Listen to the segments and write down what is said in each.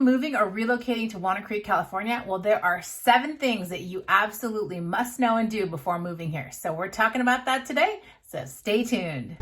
Moving or relocating to Walnut Creek, California? Well, there are 7 things that you absolutely must know and do before moving here. So we're talking about that today, so stay tuned.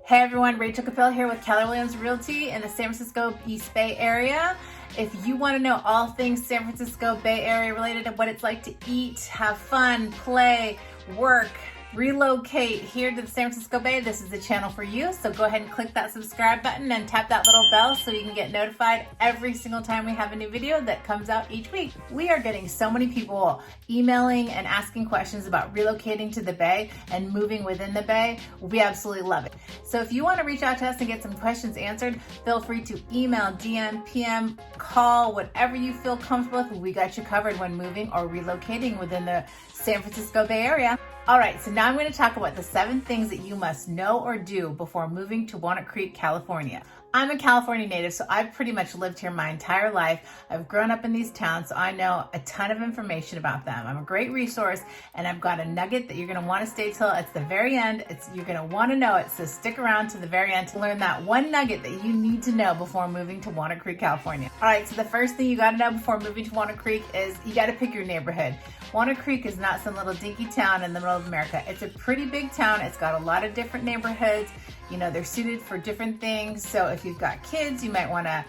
Hey everyone, Rachel Capel here with Keller Williams Realty in the San Francisco East Bay area. If you want to know all things San Francisco Bay Area related to what it's like to eat, have fun, play, work, relocate here to the San Francisco Bay, this is the channel for you. So go ahead and click that subscribe button and tap that little bell so you can get notified every single time we have a new video that comes out each week. We are getting so many people emailing and asking questions about relocating to the Bay and moving within the Bay. We absolutely love it. So if you want to reach out to us and get some questions answered, feel free to email, DM, PM, call, whatever you feel comfortable with. We got you covered when moving or relocating within the San Francisco Bay Area. All right, so now I'm going to talk about the 7 things that you must know or do before moving to Walnut Creek, California. I'm a California native, so I've pretty much lived here my entire life. I've grown up in these towns, so I know a ton of information about them. I'm a great resource, and I've got a nugget that you're going to want to stay till it's the very end. You're going to want to know it, so stick around to the very end to learn that one nugget that you need to know before moving to Walnut Creek, California. All right, so the first thing you got to know before moving to Walnut Creek is you got to pick your neighborhood. Walnut Creek is not some little dinky town in the middle of America. It's a pretty big town. It's got a lot of different neighborhoods. You know, they're suited for different things. So if you've got kids, you might want to,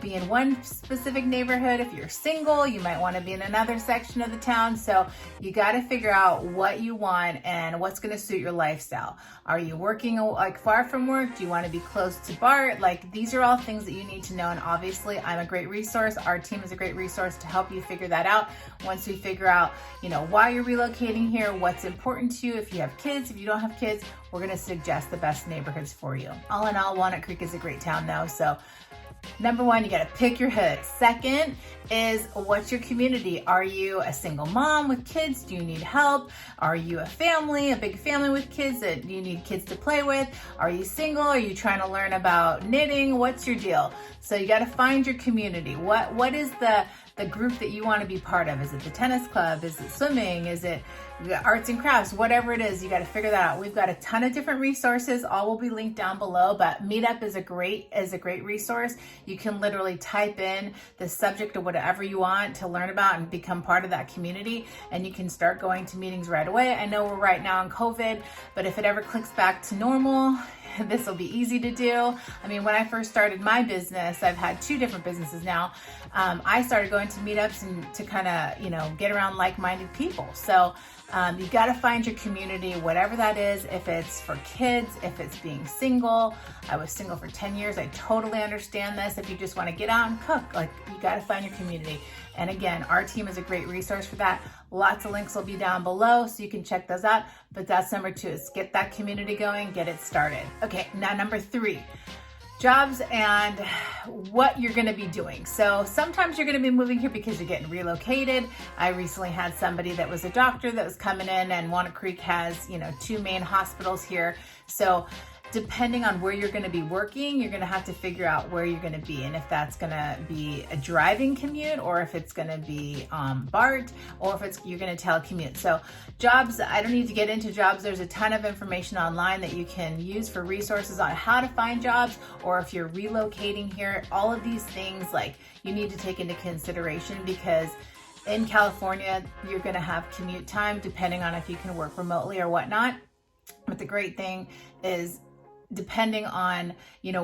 be in one specific neighborhood. If you're single, you might want to be in another section of the town. So you got to figure out what you want and what's going to suit your lifestyle. Are you working far from work? Do you want to be close to BART? These are all things that you need to know. And obviously I'm a great resource. Our team is a great resource to help you figure that out. Once we figure out, why you're relocating here, what's important to you. If you have kids, if you don't have kids, we're going to suggest the best neighborhoods for you. All in all, Walnut Creek is a great town though. So number 1, you got to pick your hood. Second is, what's your community? Are you a single mom with kids? Do you need help? Are you a big family with kids that you need kids to play with? Are you single? Are you trying to learn about knitting? What's your deal? So you got to find your community. What is the group that you want to be part of? Is it the tennis club? Is it swimming? Is it arts and crafts? Whatever it is, you got to figure that out. We've got a ton of different resources. All will be linked down below, but Meetup is a great resource. You can literally type in the subject of whatever you want to learn about and become part of that community, and you can start going to meetings right away. I know we're right now in COVID, but if it ever clicks back to normal, this will be easy to do. I mean, when I first started my business, I've had 2 different businesses now. I started going to meetups and to kind of, get around like-minded people. So you got to find your community, whatever that is. If it's for kids, if it's being single. I was single for 10 years. I totally understand this. If you just want to get out and cook, you got to find your community. And again, our team is a great resource for that. Lots of links will be down below so you can check those out. But that's number 2, is get that community going, get it started. Okay, now number 3. Jobs and what you're going to be doing. So sometimes you're going to be moving here because you're getting relocated. I recently had somebody that was a doctor that was coming in, and Walnut Creek has, 2 main hospitals here. So depending on where you're going to be working, you're going to have to figure out where you're going to be, and if that's going to be a driving commute, or if it's going to be BART, or if you're going to telecommute. So jobs, I don't need to get into jobs. There's a ton of information online that you can use for resources on how to find jobs, or if you're relocating here, all of these things you need to take into consideration, because in California, you're going to have commute time depending on if you can work remotely or whatnot. But the great thing is, depending on,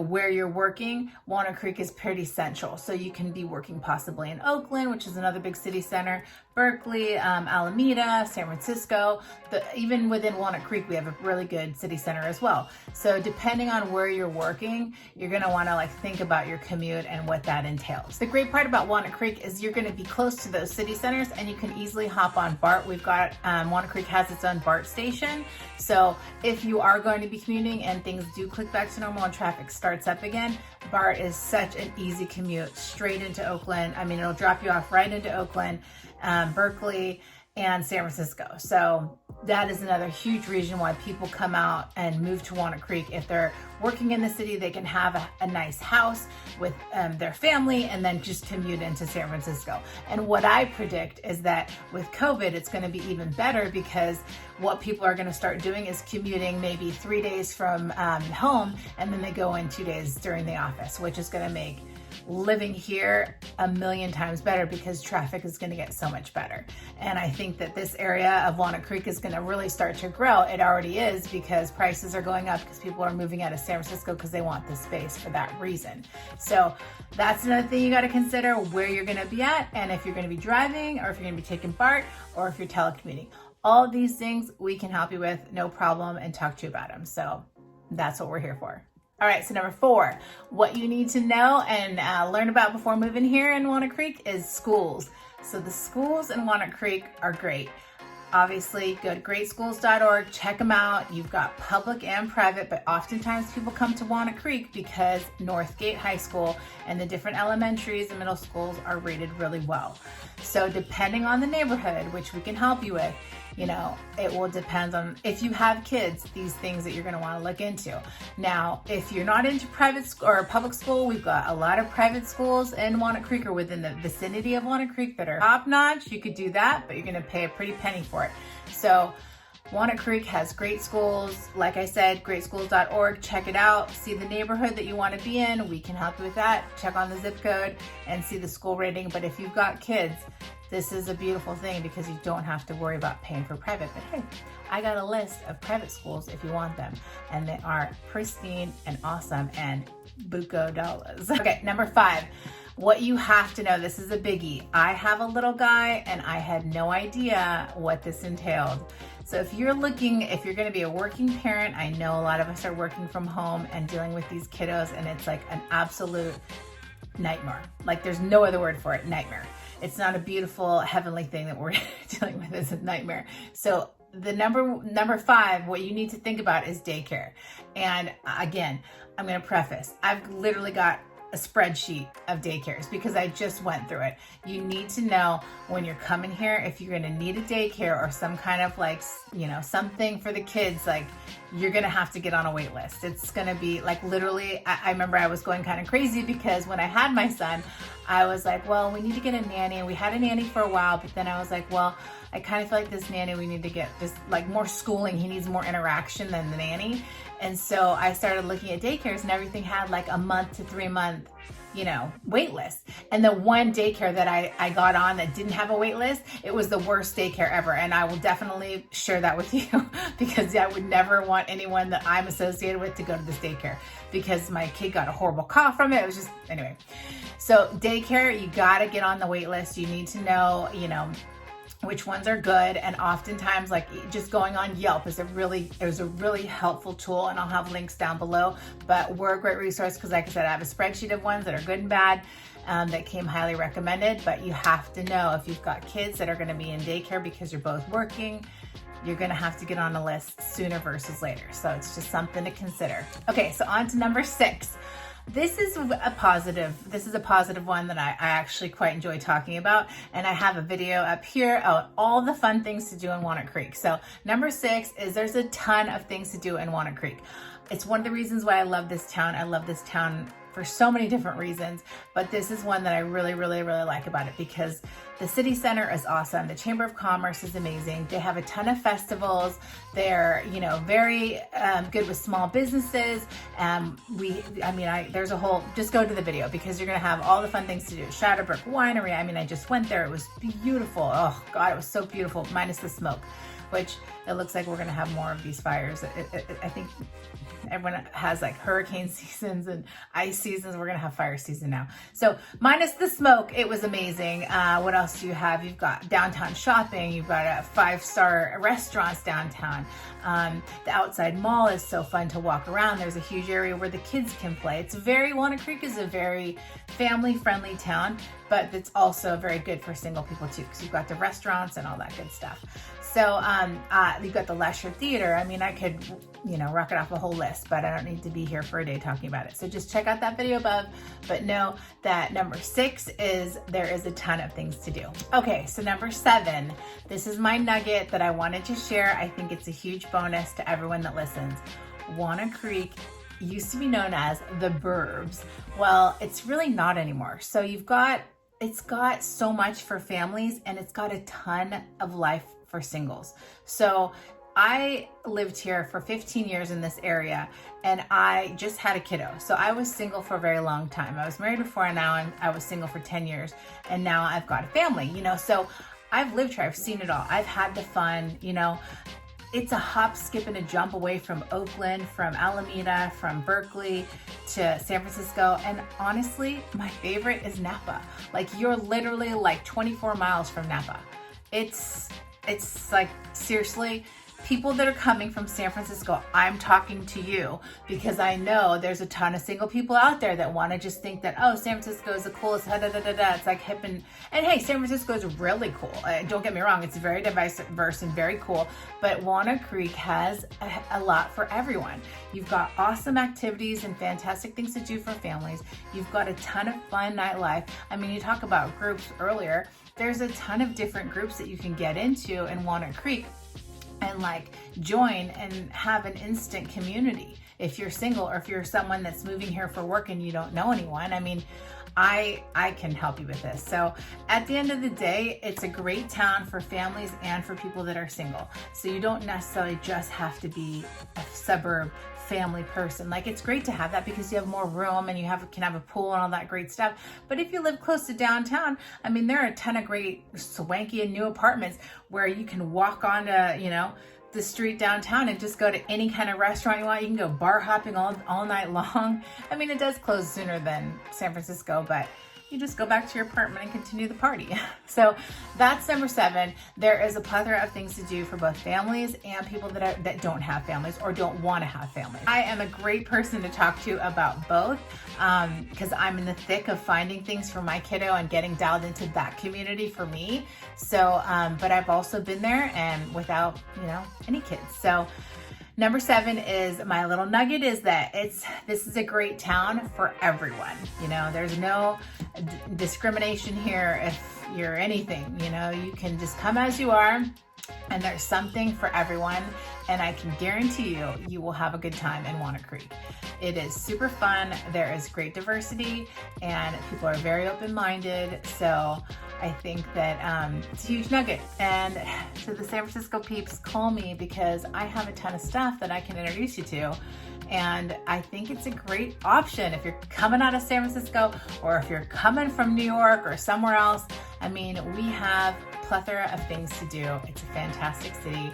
where you're working, Walnut Creek is pretty central. So you can be working possibly in Oakland, which is another big city center, Berkeley, Alameda, San Francisco. Even within Walnut Creek, we have a really good city center as well. So depending on where you're working, you're going to want to think about your commute and what that entails. The great part about Walnut Creek is you're going to be close to those city centers, and you can easily hop on BART. We've got, Walnut Creek has its own BART station. So if you are going to be commuting and things do click back to normal and traffic starts up again, BART is such an easy commute straight into Oakland. I mean, it'll drop you off right into Oakland, Berkeley, and San Francisco. So that is another huge reason why people come out and move to Walnut Creek. If they're working in the city, they can have a nice house with their family and then just commute into San Francisco. And what I predict is that with COVID, it's going to be even better, because what people are going to start doing is commuting maybe 3 days from home, and then they go in 2 days during the office, which is going to make living here a million times better, because traffic is going to get so much better. And I think that this area of Walnut Creek is going to really start to grow. It already is, because prices are going up because people are moving out of San Francisco because they want the space for that reason. So that's another thing you got to consider, where you're going to be at, and if you're going to be driving, or if you're going to be taking BART, or if you're telecommuting. All of these things we can help you with, no problem, and talk to you about them. So that's what we're here for. All right, so number 4, what you need to know and learn about before moving here in Walnut Creek is schools. So the schools in Walnut Creek are great. Obviously, go to greatschools.org, check them out. You've got public and private, but oftentimes people come to Walnut Creek because Northgate High School and the different elementaries and middle schools are rated really well. So depending on the neighborhood, which we can help you with, you know, it will depend on if you have kids, these things that you're going to want to look into. Now, if you're not into private school or public school, we've got a lot of private schools in Walnut Creek or within the vicinity of Walnut Creek that are top notch. You could do that, but you're going to pay a pretty penny for it. So Walnut Creek has great schools. Like I said, greatschools.org, check it out. See the neighborhood that you want to be in. We can help you with that. Check on the zip code and see the school rating. But if you've got kids, this is a beautiful thing, because you don't have to worry about paying for private. But hey, I got a list of private schools if you want them, and they are pristine and awesome and buco dollars. Okay, number 5, what you have to know. This is a biggie. I have a little guy and I had no idea what this entailed. So if you're going to be a working parent, I know a lot of us are working from home and dealing with these kiddos, and it's like an absolute nightmare. Like, there's no other word for it, nightmare. It's not a beautiful heavenly thing that we're dealing with. It's a nightmare. So the number 5, what you need to think about is daycare. And again, I'm going to preface, I've literally got a spreadsheet of daycares because I just went through it. You need to know when you're coming here, if you're going to need a daycare or some kind of like, you know, something for the kids, like you're going to have to get on a wait list. It's going to be like literally, I remember I was going kind of crazy because when I had my son, I was like, well, we need to get a nanny. We had a nanny for a while, but then I was like, well, I kind of feel like this nanny, we need to get this like more schooling. He needs more interaction than the nanny. And so I started looking at daycares and everything had like a month to 3 month, you know, wait list. And the one daycare that I got on that didn't have a wait list, it was the worst daycare ever. And I will definitely share that with you because I would never want anyone that I'm associated with to go to this daycare because my kid got a horrible cough from it. It was just, anyway. So daycare, you got to get on the wait list. You need to know, you know, which ones are good, and oftentimes like just going on Yelp is a really helpful tool, and I'll have links down below. But we're a great resource because, like I said, I have a spreadsheet of ones that are good and bad that came highly recommended. But you have to know if you've got kids that are going to be in daycare because you're both working, you're going to have to get on a list sooner versus later. So it's just something to consider. Okay, so on to number 6. This is a positive one that I actually quite enjoy talking about, and I have a video up here of all the fun things to do in Walnut Creek. So number 6 is there's a ton of things to do in Walnut Creek. It's one of the reasons why I love this town. I love this town for so many different reasons, but this is one that I really like about it because the city center is awesome. The Chamber of Commerce is amazing. They have a ton of festivals. They're, you know, very good with small businesses. There's a whole, just go to the video because you're going to have all the fun things to do. Shadowbrook Winery. I mean, I just went there. It was beautiful. Oh God, it was so beautiful, minus the smoke, which it looks like we're going to have more of these fires. I think everyone has like hurricane seasons and ice seasons. We're going to have fire season now. So minus the smoke, it was amazing. What else do you have? You've got downtown shopping. You've got a 5-star restaurants downtown. The outside mall is so fun to walk around. There's a huge area where the kids can play. Walnut Creek is a very family-friendly town, but it's also very good for single people too, because you've got the restaurants and all that good stuff. So you've got the Lesher Theater. I mean, I could, you know, rock it off a whole list, but I don't need to be here for a day talking about it. So just check out that video above, but know that number 6 is there is a ton of things to do. Okay, so number 7, this is my nugget that I wanted to share. I think it's a huge bonus to everyone that listens. Walnut Creek used to be known as the Burbs. Well, it's really not anymore. So it's got so much for families, and it's got a ton of life for singles. So I lived here for 15 years in this area, and I just had a kiddo. So I was single for a very long time. I was married before, and now I was single for 10 years, and now I've got a family, you know. So I've lived here, I've seen it all. I've had the fun, you know. It's a hop, skip, and a jump away from Oakland, from Alameda, from Berkeley to San Francisco. And honestly, my favorite is Napa. Like, you're literally like 24 miles from Napa. It's like, seriously, people that are coming from San Francisco, I'm talking to you because I know there's a ton of single people out there that want to just think that, oh, San Francisco is the coolest, it's like hip and hey, San Francisco is really cool. Don't get me wrong, it's very diverse and very cool, but Walnut Creek has a lot for everyone. You've got awesome activities and fantastic things to do for families. You've got a ton of fun nightlife. I mean, you talk about groups earlier. There's a ton of different groups that you can get into in Walnut Creek and like join and have an instant community. If you're single or if you're someone that's moving here for work and you don't know anyone, I mean, I can help you with this. So at the end of the day, it's a great town for families and for people that are single. So you don't necessarily just have to be a suburb family person. Like, it's great to have that because you have more room and you can have a pool and all that great stuff. But if you live close to downtown, I mean, there are a ton of great swanky and new apartments where you can walk onto, you know, the street downtown and just go to any kind of restaurant you want. You can go bar hopping all night long. I mean, it does close sooner than San Francisco, but you just go back to your apartment and continue the party. So that's number 7. There is a plethora of things to do for both families and people that don't have families or don't want to have families. I am a great person to talk to about both because I'm in the thick of finding things for my kiddo and getting dialed into that community for me. So, but I've also been there and without, you know, any kids. So number 7 is my little nugget is that this is a great town for everyone. You know, there's no discrimination here if you're anything, you know, you can just come as you are and there's something for everyone. And I can guarantee you will have a good time in Walnut Creek. It is super fun. There is great diversity and people are very open-minded. So I think that it's a huge nugget. And to the San Francisco peeps, call me because I have a ton of stuff that I can introduce you to. And I think it's a great option if you're coming out of San Francisco or if you're coming from New York or somewhere else. I mean, we have a plethora of things to do. It's a fantastic city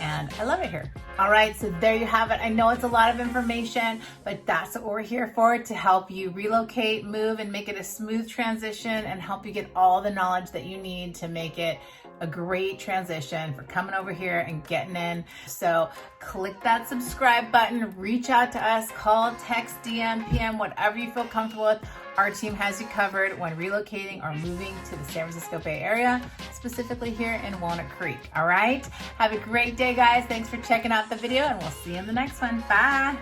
and I love it here. All right, so there you have it. I know it's a lot of information, but that's what we're here for, to help you relocate, move, and make it a smooth transition and help you get all the knowledge that you need to make it a great transition for coming over here and getting in. So click that subscribe button, reach out to us, call, text, DM, PM, whatever you feel comfortable with. Our team has you covered when relocating or moving to the San Francisco Bay Area, specifically here in Walnut Creek. All right, have a great day, guys. Thanks for checking out the video and we'll see you in the next one. Bye.